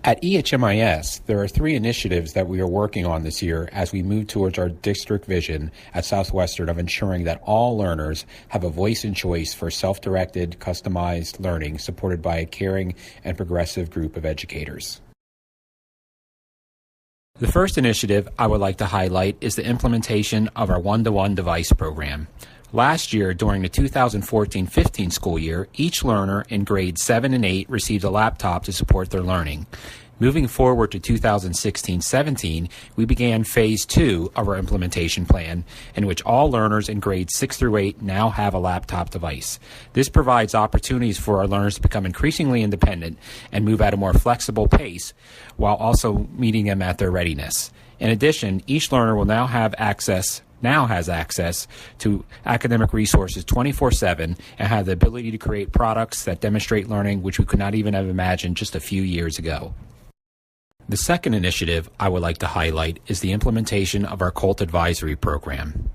At EHMIS, there are 3 initiatives that we are working on this year as we move towards our district vision at Southwestern of ensuring that all learners have a voice and choice for self-directed, customized learning supported by a caring and progressive group of educators. The first initiative I would like to highlight is the implementation of our one-to-one device program. Last year, during the 2014-15 school year, each learner in grades 7 and 8 received a laptop to support their learning. Moving forward to 2016-17, we began Phase 2 of our implementation plan, in which all learners in grades 6 through 8 now have a laptop device. This provides opportunities for our learners to become increasingly independent and move at a more flexible pace, while also meeting them at their readiness. In addition, each learner will now has access to academic resources 24/7 and have the ability to create products that demonstrate learning which we could not even have imagined just a few years ago. The second initiative I would like to highlight is the implementation of our COLT advisory program.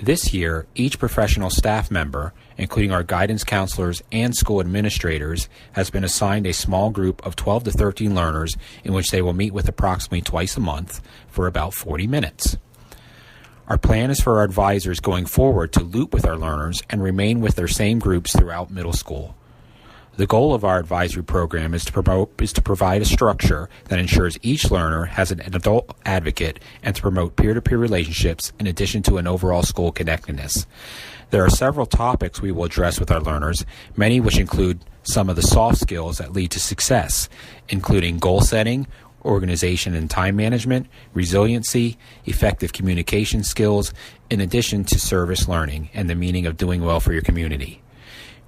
This year, each professional staff member, including our guidance counselors and school administrators, has been assigned a small group of 12 to 13 learners in which they will meet with approximately twice a month for about 40 minutes. Our plan is for our advisors going forward to loop with our learners and remain with their same groups throughout middle school. The goal of our advisory program is to provide a structure that ensures each learner has an adult advocate and to promote peer-to-peer relationships in addition to an overall school connectedness. There are several topics we will address with our learners, many which include some of the soft skills that lead to success, including goal setting, organization and time management, resiliency, effective communication skills, in addition to service learning and the meaning of doing well for your community.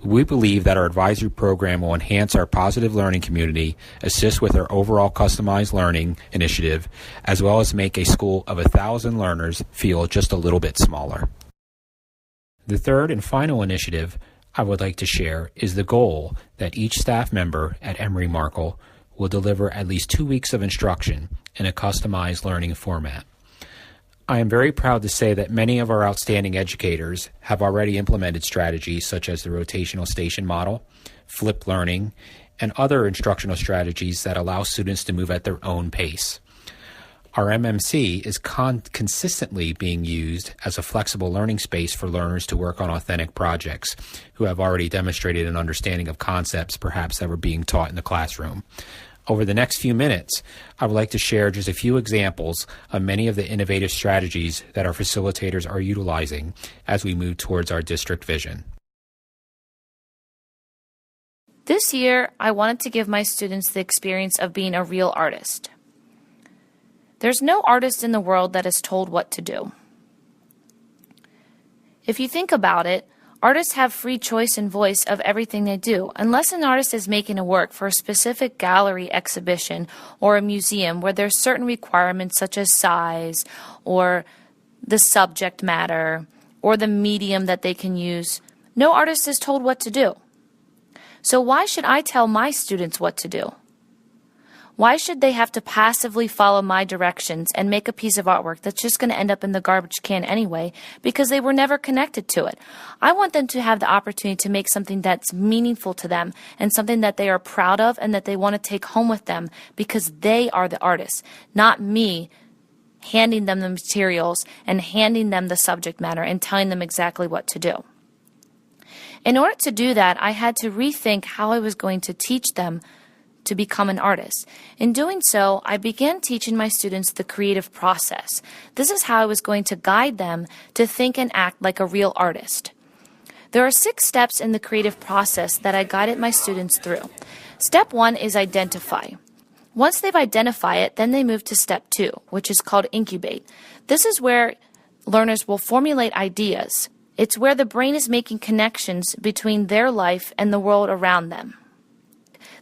We believe that our advisory program will enhance our positive learning community, assist with our overall customized learning initiative, as well as make a school of 1,000 learners feel just a little bit smaller. The third and final initiative I would like to share is the goal that each staff member at Emory Markle will deliver at least 2 weeks of instruction in a customized learning format. I am very proud to say that many of our outstanding educators have already implemented strategies such as the rotational station model, flipped learning, and other instructional strategies that allow students to move at their own pace. Our MMC is consistently being used as a flexible learning space for learners to work on authentic projects who have already demonstrated an understanding of concepts perhaps that were being taught in the classroom. Over the next few minutes, I would like to share just a few examples of many of the innovative strategies that our facilitators are utilizing as we move towards our district vision. This year, I wanted to give my students the experience of being a real artist. There's no artist in the world that is told what to do. If you think about it, artists have free choice and voice of everything they do, unless an artist is making a work for a specific gallery exhibition or a museum where there's certain requirements such as size or the subject matter or the medium that they can use. No artist is told what to do. So why should I tell my students what to do? Why should they have to passively follow my directions and make a piece of artwork that's just going to end up in the garbage can anyway because they were never connected to it? I want them to have the opportunity to make something that's meaningful to them and something that they are proud of and that they want to take home with them because they are the artists, not me handing them the materials and handing them the subject matter and telling them exactly what to do. In order to do that, I had to rethink how I was going to teach them to become an artist. In doing so, I began teaching my students the creative process. This is how I was going to guide them to think and act like a real artist. There are 6 steps in the creative process that I guided my students through. Step 1 is identify. Once they've identified it, then they move to step 2, which is called incubate. This is where learners will formulate ideas. It's where the brain is making connections between their life and the world around them.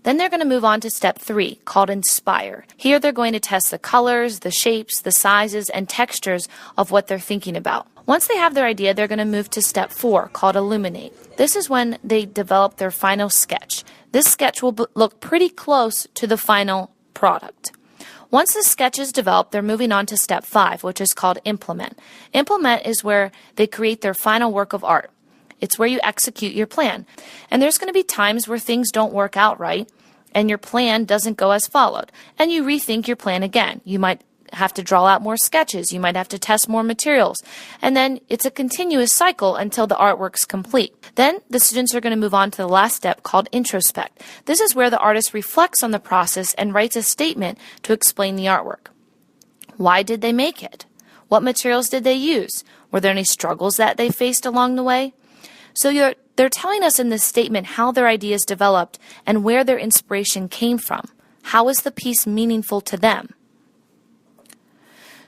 Then they're going to move on to step 3, called inspire. Here they're going to test the colors, the shapes, the sizes, and textures of what they're thinking about. Once they have their idea, they're going to move to step 4, called illuminate. This is when they develop their final sketch. This sketch will look pretty close to the final product. Once the sketch is developed, they're moving on to step 5, which is called implement. Implement is where they create their final work of art. It's where you execute your plan. And there's going to be times where things don't work out right. and your plan doesn't go as followed, and you rethink your plan again. You might have to draw out more sketches, you might have to test more materials, and then it's a continuous cycle until the artwork's complete. Then the students are going to move on to the last step called introspect. This is where the artist reflects on the process and writes a statement to explain the artwork. Why did they make it? What materials did they use? Were there any struggles that they faced along the way? So they're telling us in this statement how their ideas developed and where their inspiration came from. How is the piece meaningful to them?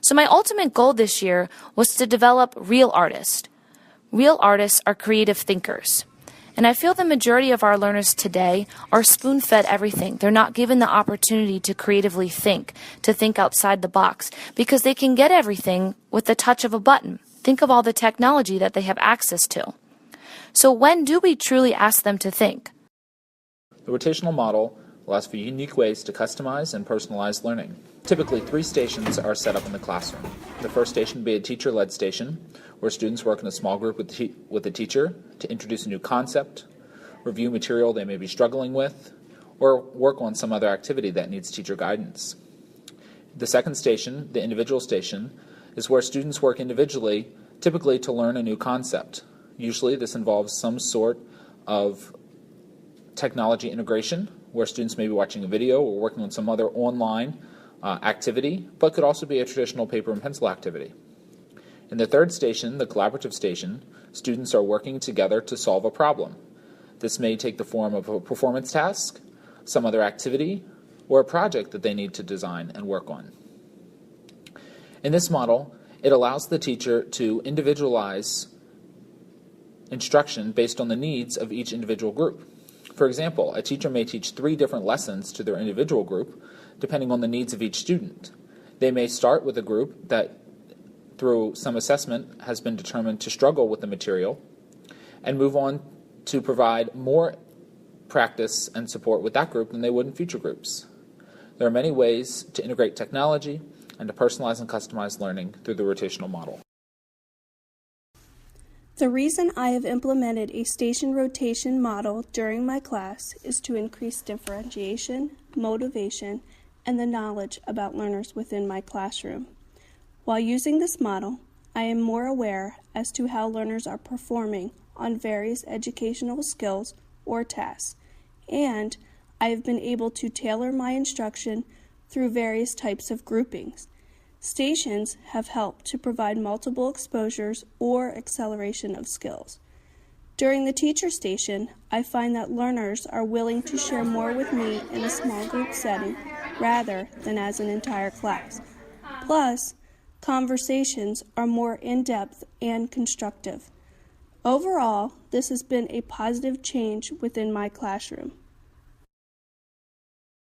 So my ultimate goal this year was to develop real artists. Real artists are creative thinkers. And I feel the majority of our learners today are spoon-fed everything. They're not given the opportunity to creatively think, to think outside the box, because they can get everything with the touch of a button. Think of all the technology that they have access to. So when do we truly ask them to think? The rotational model allows for unique ways to customize and personalize learning. Typically, 3 stations are set up in the classroom. The first station would be a teacher-led station, where students work in a small group with the teacher to introduce a new concept, review material they may be struggling with, or work on some other activity that needs teacher guidance. The second station, the individual station, is where students work individually, typically to learn a new concept. Usually this involves some sort of technology integration, where students may be watching a video or working on some other online activity, but could also be a traditional paper and pencil activity. In the third station, the collaborative station, students are working together to solve a problem. This may take the form of a performance task, some other activity, or a project that they need to design and work on. In this model, it allows the teacher to individualize instruction based on the needs of each individual group. For example, a teacher may teach 3 different lessons to their individual group, depending on the needs of each student. They may start with a group that, through some assessment, has been determined to struggle with the material, and move on to provide more practice and support with that group than they would in future groups. There are many ways to integrate technology and to personalize and customize learning through the rotational model. The reason I have implemented a station rotation model during my class is to increase differentiation, motivation, and the knowledge about learners within my classroom. While using this model, I am more aware as to how learners are performing on various educational skills or tasks, and I have been able to tailor my instruction through various types of groupings. Stations have helped to provide multiple exposures or acceleration of skills. During the teacher station, I find that learners are willing to share more with me in a small group setting rather than as an entire class. Plus, conversations are more in-depth and constructive. Overall, this has been a positive change within my classroom.